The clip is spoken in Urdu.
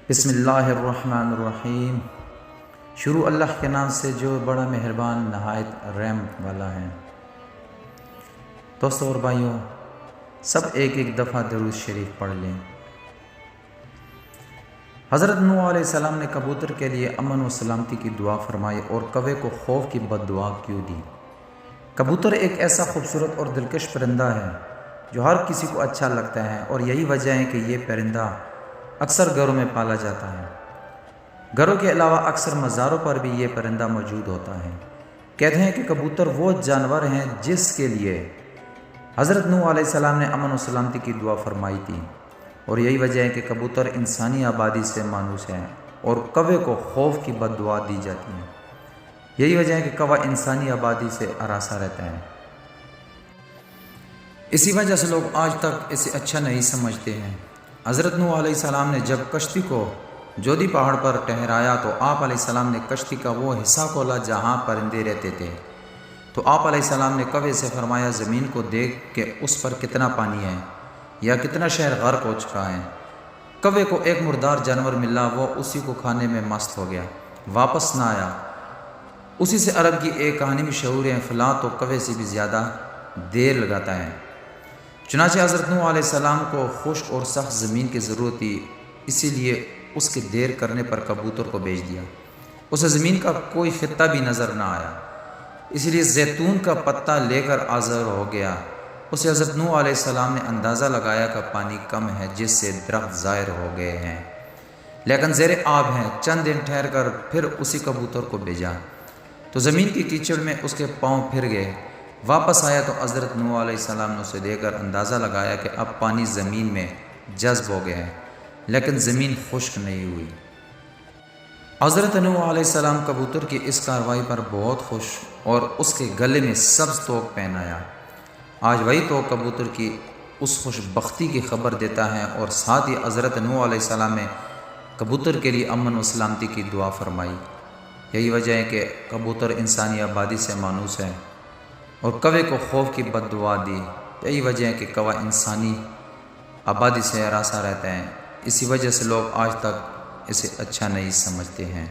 بسم اللہ الرحمن الرحیم۔ شروع اللہ کے نام سے جو بڑا مہربان نہایت رحم والا ہے۔ دوستو اور بھائیوں، سب ایک ایک دفعہ درود شریف پڑھ لیں۔ حضرت نوح علیہ السلام نے کبوتر کے لیے امن و سلامتی کی دعا فرمائی اور کوے کو خوف کی بد دعا کیوں دی؟ کبوتر ایک ایسا خوبصورت اور دلکش پرندہ ہے جو ہر کسی کو اچھا لگتا ہے، اور یہی وجہ ہے کہ یہ پرندہ اکثر گھروں میں پالا جاتا ہے۔ گھروں کے علاوہ اکثر مزاروں پر بھی یہ پرندہ موجود ہوتا ہے۔ کہتے ہیں کہ کبوتر وہ جانور ہیں جس کے لیے حضرت نوح علیہ السلام نے امن و سلامتی کی دعا فرمائی تھی، اور یہی وجہ ہے کہ کبوتر انسانی آبادی سے مانوس ہے اور کوے کو خوف کی بد دعا دی جاتی ہے۔ یہی وجہ ہے کہ کوہ انسانی آبادی سے ہراساں رہتا ہے۔ اسی وجہ سے لوگ آج تک اسے اچھا نہیں سمجھتے ہیں۔ حضرت نوح علیہ السلام نے جب کشتی کو جودی پہاڑ پر ٹھہرایا تو آپ علیہ السلام نے کشتی کا وہ حصہ کھولا جہاں پرندے رہتے تھے، تو آپ علیہ السلام نے کوے سے فرمایا، زمین کو دیکھ کہ اس پر کتنا پانی ہے یا کتنا شہر غرق ہو چکا ہے۔ کوے کو ایک مردار جانور ملا، وہ اسی کو کھانے میں مست ہو گیا، واپس نہ آیا۔ اسی سے عرب کی ایک کہانی مشہور ہے، فلاں تو کوے سے بھی زیادہ دیر لگاتا ہے۔ چنانچہ حضرت نوح علیہ السلام کو خشک اور سخت زمین کی ضرورت تھی، اسی لیے اس کے دیر کرنے پر کبوتر کو بھیج دیا۔ اسے زمین کا کوئی خطہ بھی نظر نہ آیا، اسی لیے زیتون کا پتہ لے کر حاضر ہو گیا۔ اسے حضرت نوح علیہ السلام نے اندازہ لگایا کہ پانی کم ہے، جس سے درخت ظاہر ہو گئے ہیں لیکن زیر آب ہیں۔ چند دن ٹھہر کر پھر اسی کبوتر کو بھیجا تو زمین کی کیچڑ میں اس کے پاؤں پھر گئے۔ واپس آیا تو حضرت نوح علیہ السلام نے اسے دے کر اندازہ لگایا کہ اب پانی زمین میں جذب ہو گیا ہے، لیکن زمین خشک نہیں ہوئی۔ حضرت نوح علیہ السلام کبوتر کی اس کارروائی پر بہت خوش اور اس کے گلے میں سبز توق پہنایا۔ آج وہی توق کبوتر کی اس خوش بختی کی خبر دیتا ہے، اور ساتھ ہی حضرت نوح علیہ السلام نے کبوتر کے لیے امن و سلامتی کی دعا فرمائی۔ یہی وجہ ہے کہ کبوتر انسانی آبادی سے مانوس ہے اور کوے کو خوف کی بد دعا دی۔ یہی وجہ ہے کہ کوہ انسانی آبادی سے ہراساں رہتا ہے، اسی وجہ سے لوگ آج تک اسے اچھا نہیں سمجھتے ہیں۔